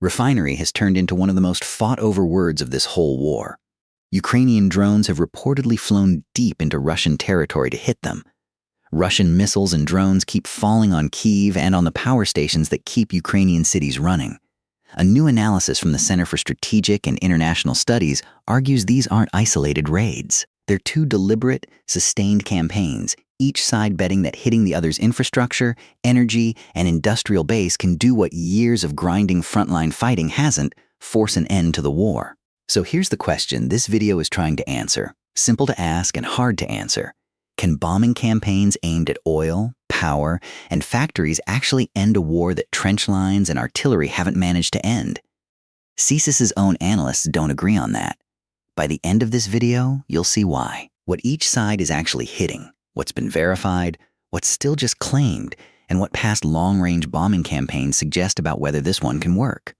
Refinery has turned into one of the most fought-over words of this whole war. Ukrainian drones have reportedly flown deep into Russian territory to hit them. Russian missiles and drones keep falling on Kyiv and on the power stations that keep Ukrainian cities running. A new analysis from the Center for Strategic and International Studies argues these aren't isolated raids. They're two deliberate, sustained campaigns, each side betting that hitting the other's infrastructure, energy, and industrial base can do what years of grinding frontline fighting hasn't: force an end to the war. So here's the question this video is trying to answer. Simple to ask and hard to answer. Can bombing campaigns aimed at oil, power, and factories actually end a war that trench lines and artillery haven't managed to end? CSIS's own analysts don't agree on that. By the end of this video, you'll see why. What each side is actually hitting, what's been verified, what's still just claimed, and what past long-range bombing campaigns suggest about whether this one can work.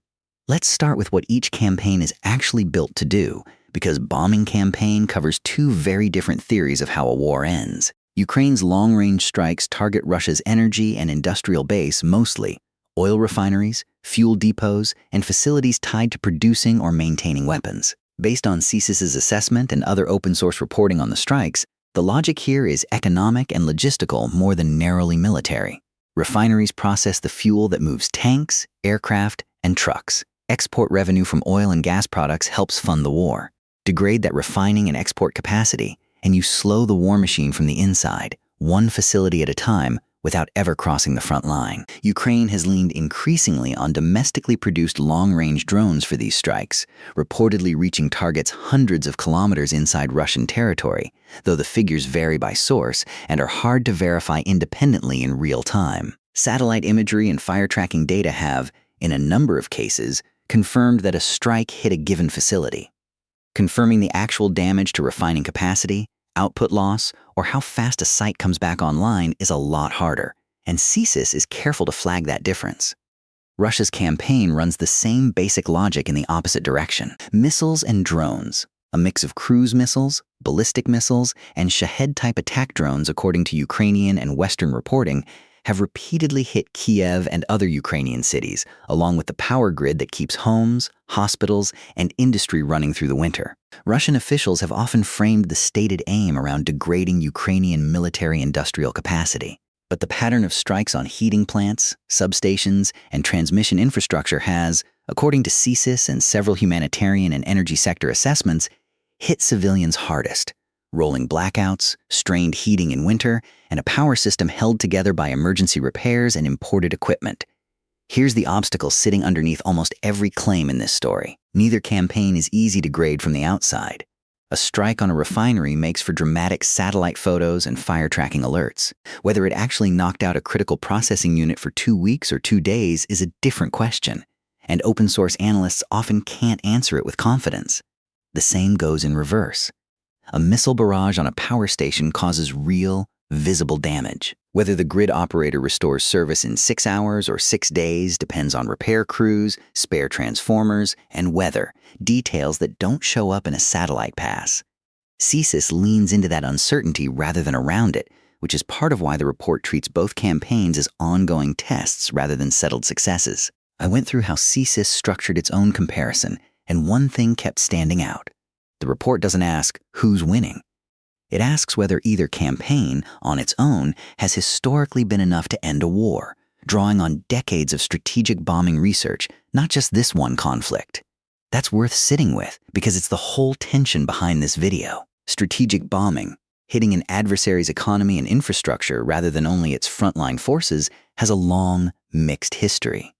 Let's start with what each campaign is actually built to do, because bombing campaign covers two very different theories of how a war ends. Ukraine's long-range strikes target Russia's energy and industrial base mostly: oil refineries, fuel depots, and facilities tied to producing or maintaining weapons. Based on CSIS's assessment and other open-source reporting on the strikes, the logic here is economic and logistical more than narrowly military. Refineries process the fuel that moves tanks, aircraft, and trucks. Export revenue from oil and gas products helps fund the war. Degrade that refining and export capacity, and you slow the war machine from the inside, one facility at a time, without ever crossing the front line. Ukraine has leaned increasingly on domestically produced long-range drones for these strikes, reportedly reaching targets hundreds of kilometers inside Russian territory, though the figures vary by source and are hard to verify independently in real time. Satellite imagery and fire tracking data have, in a number of cases, confirmed that a strike hit a given facility. Confirming the actual damage to refining capacity, output loss, or how fast a site comes back online is a lot harder, and CSIS is careful to flag that difference. Russia's campaign runs the same basic logic in the opposite direction. Missiles and drones, a mix of cruise missiles, ballistic missiles, and Shahed-type attack drones according to Ukrainian and Western reporting, have repeatedly hit Kiev and other Ukrainian cities, along with the power grid that keeps homes, hospitals, and industry running through the winter. Russian officials have often framed the stated aim around degrading Ukrainian military-industrial capacity. But the pattern of strikes on heating plants, substations, and transmission infrastructure has, according to CSIS and several humanitarian and energy sector assessments, hit civilians hardest. Rolling blackouts, strained heating in winter, and a power system held together by emergency repairs and imported equipment. Here's the obstacle sitting underneath almost every claim in this story. Neither campaign is easy to grade from the outside. A strike on a refinery makes for dramatic satellite photos and fire tracking alerts. Whether it actually knocked out a critical processing unit for 2 weeks or 2 days is a different question, and open-source analysts often can't answer it with confidence. The same goes in reverse. A missile barrage on a power station causes real, visible damage. Whether the grid operator restores service in 6 hours or 6 days depends on repair crews, spare transformers, and weather, details that don't show up in a satellite pass. CSIS leans into that uncertainty rather than around it, which is part of why the report treats both campaigns as ongoing tests rather than settled successes. I went through how CSIS structured its own comparison, and one thing kept standing out. The report doesn't ask who's winning. It asks whether either campaign, on its own, has historically been enough to end a war, drawing on decades of strategic bombing research, not just this one conflict. That's worth sitting with, because it's the whole tension behind this video. Strategic bombing, hitting an adversary's economy and infrastructure rather than only its frontline forces, has a long, mixed history.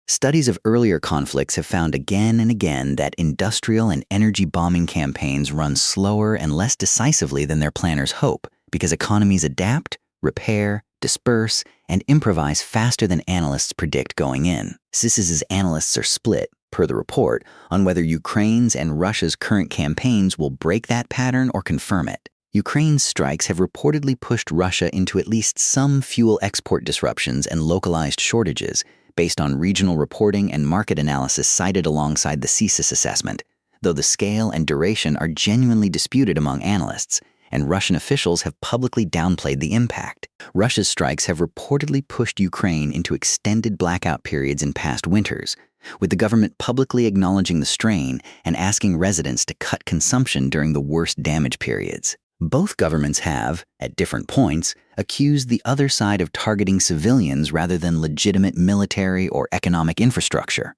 Studies of earlier conflicts have found again and again that industrial and energy bombing campaigns run slower and less decisively than their planners hope, because economies adapt, repair, disperse, and improvise faster than analysts predict going in. CSIS's analysts are split, per the report, on whether Ukraine's and Russia's current campaigns will break that pattern or confirm it. Ukraine's strikes have reportedly pushed Russia into at least some fuel export disruptions and localized shortages, based on regional reporting and market analysis cited alongside the CSIS assessment, though the scale and duration are genuinely disputed among analysts, and Russian officials have publicly downplayed the impact. Russia's strikes have reportedly pushed Ukraine into extended blackout periods in past winters, with the government publicly acknowledging the strain and asking residents to cut consumption during the worst damage periods. Both governments have, at different points, accused the other side of targeting civilians rather than legitimate military or economic infrastructure.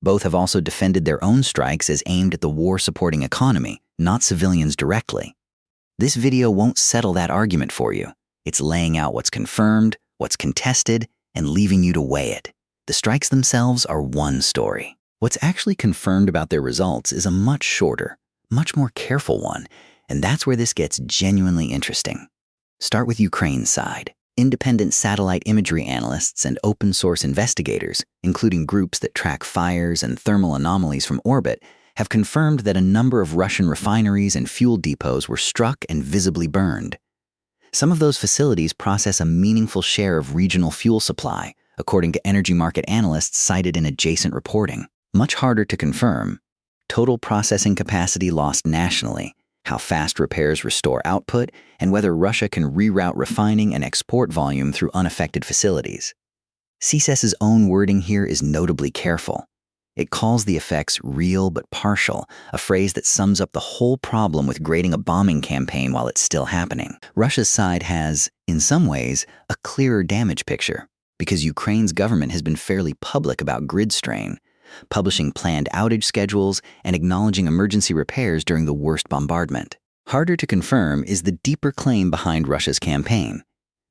Both have also defended their own strikes as aimed at the war-supporting economy, not civilians directly. This video won't settle that argument for you. It's laying out what's confirmed, what's contested, and leaving you to weigh it. The strikes themselves are one story. What's actually confirmed about their results is a much shorter, much more careful one, and that's where this gets genuinely interesting. Start with Ukraine's side. Independent satellite imagery analysts and open-source investigators, including groups that track fires and thermal anomalies from orbit, have confirmed that a number of Russian refineries and fuel depots were struck and visibly burned. Some of those facilities process a meaningful share of regional fuel supply, according to energy market analysts cited in adjacent reporting. Much harder to confirm: total processing capacity lost nationally, how fast repairs restore output, and whether Russia can reroute refining and export volume through unaffected facilities. CSIS's own wording here is notably careful. It calls the effects real but partial, a phrase that sums up the whole problem with grading a bombing campaign while it's still happening. Russia's side has, in some ways, a clearer damage picture, because Ukraine's government has been fairly public about grid strain, publishing planned outage schedules and acknowledging emergency repairs during the worst bombardment. Harder to confirm is the deeper claim behind Russia's campaign,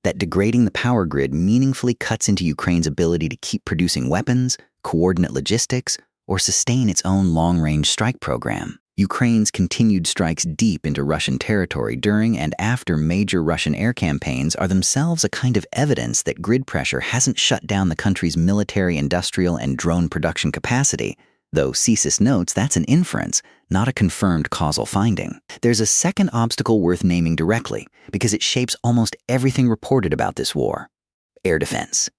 that degrading the power grid meaningfully cuts into Ukraine's ability to keep producing weapons, coordinate logistics, or sustain its own long-range strike program. Ukraine's continued strikes deep into Russian territory during and after major Russian air campaigns are themselves a kind of evidence that grid pressure hasn't shut down the country's military, industrial, and drone production capacity, though CSIS notes that's an inference, not a confirmed causal finding. There's a second obstacle worth naming directly, because it shapes almost everything reported about this war: air defense.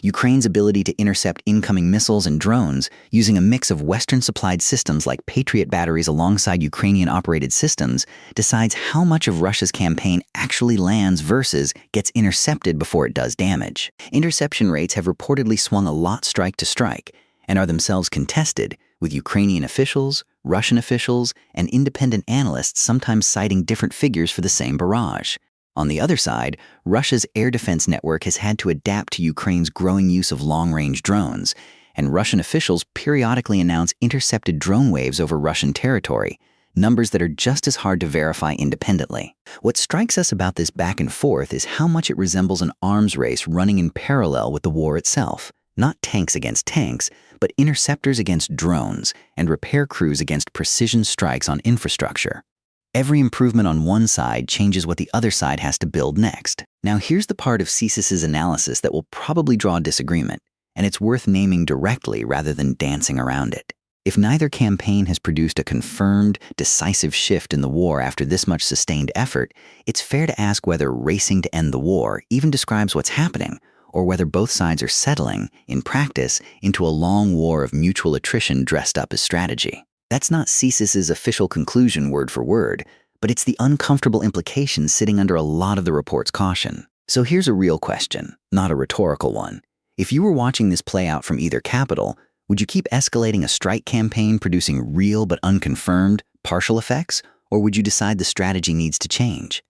Ukraine's ability to intercept incoming missiles and drones using a mix of Western-supplied systems like Patriot batteries alongside Ukrainian-operated systems decides how much of Russia's campaign actually lands versus gets intercepted before it does damage. Interception rates have reportedly swung a lot strike to strike and are themselves contested, with Ukrainian officials, Russian officials, and independent analysts sometimes citing different figures for the same barrage. On the other side, Russia's air defense network has had to adapt to Ukraine's growing use of long-range drones, and Russian officials periodically announce intercepted drone waves over Russian territory, numbers that are just as hard to verify independently. What strikes us about this back and forth is how much it resembles an arms race running in parallel with the war itself. Not tanks against tanks, but interceptors against drones and repair crews against precision strikes on infrastructure. Every improvement on one side changes what the other side has to build next. Now here's the part of CSIS's analysis that will probably draw disagreement, and it's worth naming directly rather than dancing around it. If neither campaign has produced a confirmed, decisive shift in the war after this much sustained effort, it's fair to ask whether racing to end the war even describes what's happening, or whether both sides are settling, in practice, into a long war of mutual attrition dressed up as strategy. That's not CSIS's official conclusion word for word, but it's the uncomfortable implication sitting under a lot of the report's caution. So here's a real question, not a rhetorical one. If you were watching this play out from either capital, would you keep escalating a strike campaign producing real but unconfirmed, partial effects, or would you decide the strategy needs to change?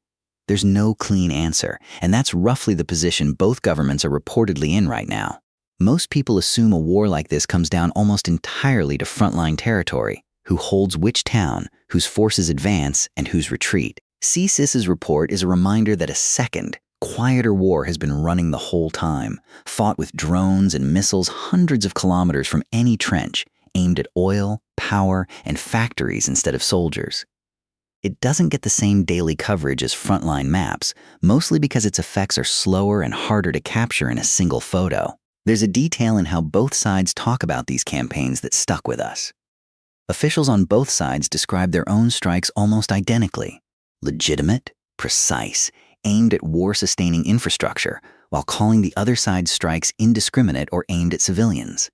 There's no clean answer, and that's roughly the position both governments are reportedly in right now. Most people assume a war like this comes down almost entirely to frontline territory: who holds which town, whose forces advance, and whose retreat. CSIS's report is a reminder that a second, quieter war has been running the whole time, fought with drones and missiles hundreds of kilometers from any trench, aimed at oil, power, and factories instead of soldiers. It doesn't get the same daily coverage as frontline maps, mostly because its effects are slower and harder to capture in a single photo. There's a detail in how both sides talk about these campaigns that stuck with us. Officials on both sides describe their own strikes almost identically: legitimate, precise, aimed at war-sustaining infrastructure, while calling the other side's strikes indiscriminate or aimed at civilians.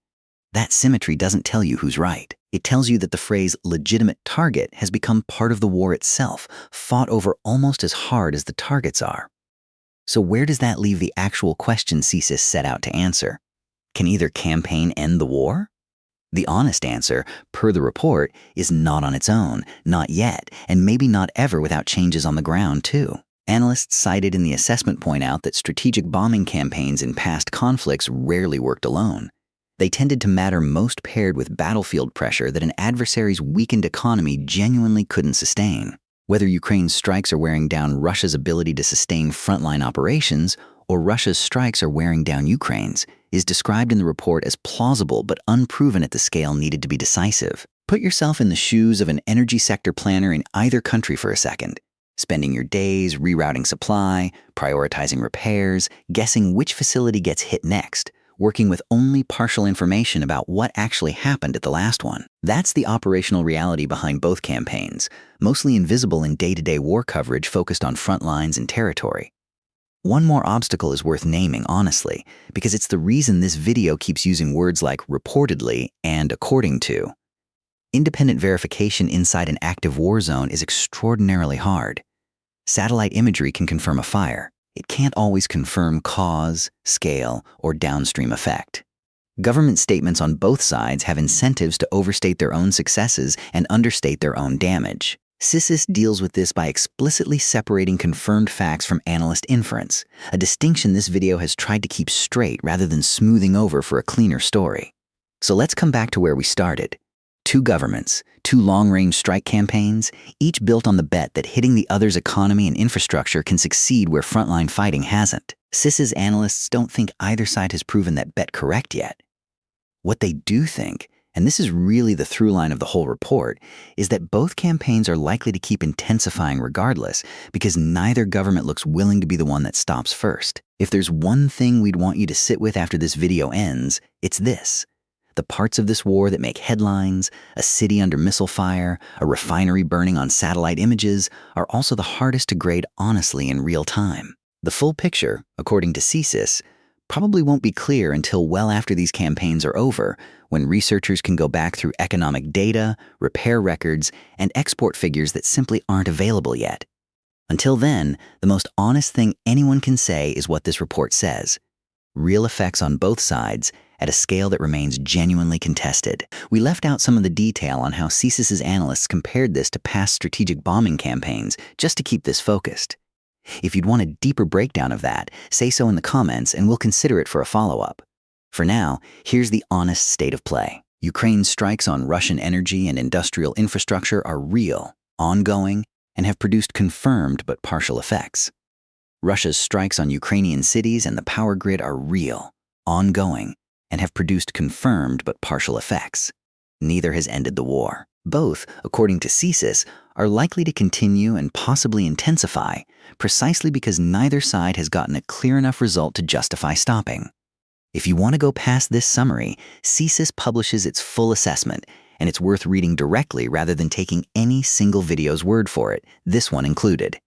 That symmetry doesn't tell you who's right. It tells you that the phrase legitimate target has become part of the war itself, fought over almost as hard as the targets are. So where does that leave the actual question CSIS set out to answer? Can either campaign end the war? The honest answer, per the report, is not on its own, not yet, and maybe not ever without changes on the ground, too. Analysts cited in the assessment point out that strategic bombing campaigns in past conflicts rarely worked alone. They tended to matter most paired with battlefield pressure that an adversary's weakened economy genuinely couldn't sustain. Whether Ukraine's strikes are wearing down Russia's ability to sustain frontline operations, or Russia's strikes are wearing down Ukraine's, is described in the report as plausible but unproven at the scale needed to be decisive. Put yourself in the shoes of an energy sector planner in either country for a second. Spending your days rerouting supply, prioritizing repairs, guessing which facility gets hit next, working with only partial information about what actually happened at the last one. That's the operational reality behind both campaigns, mostly invisible in day-to-day war coverage focused on front lines and territory. One more obstacle is worth naming, honestly, because it's the reason this video keeps using words like reportedly and according to. Independent verification inside an active war zone is extraordinarily hard. Satellite imagery can confirm a fire. It can't always confirm cause, scale, or downstream effect. Government statements on both sides have incentives to overstate their own successes and understate their own damage. CSIS deals with this by explicitly separating confirmed facts from analyst inference, a distinction this video has tried to keep straight rather than smoothing over for a cleaner story. So let's come back to where we started. Two governments, two long-range strike campaigns, each built on the bet that hitting the other's economy and infrastructure can succeed where frontline fighting hasn't. CSIS analysts don't think either side has proven that bet correct yet. What they do think, and this is really the through line of the whole report, is that both campaigns are likely to keep intensifying regardless, because neither government looks willing to be the one that stops first. If there's one thing we'd want you to sit with after this video ends, it's this. The parts of this war that make headlines, a city under missile fire, a refinery burning on satellite images, are also the hardest to grade honestly in real time. The full picture, according to CSIS, probably won't be clear until well after these campaigns are over, when researchers can go back through economic data, repair records, and export figures that simply aren't available yet. Until then, the most honest thing anyone can say is what this report says. Real effects on both sides, at a scale that remains genuinely contested. We left out some of the detail on how CSIS's analysts compared this to past strategic bombing campaigns just to keep this focused. If you'd want a deeper breakdown of that, say so in the comments and we'll consider it for a follow-up. For now, here's the honest state of play. Ukraine's strikes on Russian energy and industrial infrastructure are real, ongoing, and have produced confirmed but partial effects. Russia's strikes on Ukrainian cities and the power grid are real, ongoing, and have produced confirmed but partial effects. Neither has ended the war. Both, according to CSIS, are likely to continue and possibly intensify, precisely because neither side has gotten a clear enough result to justify stopping. If you want to go past this summary, CSIS publishes its full assessment, and it's worth reading directly rather than taking any single video's word for it, this one included.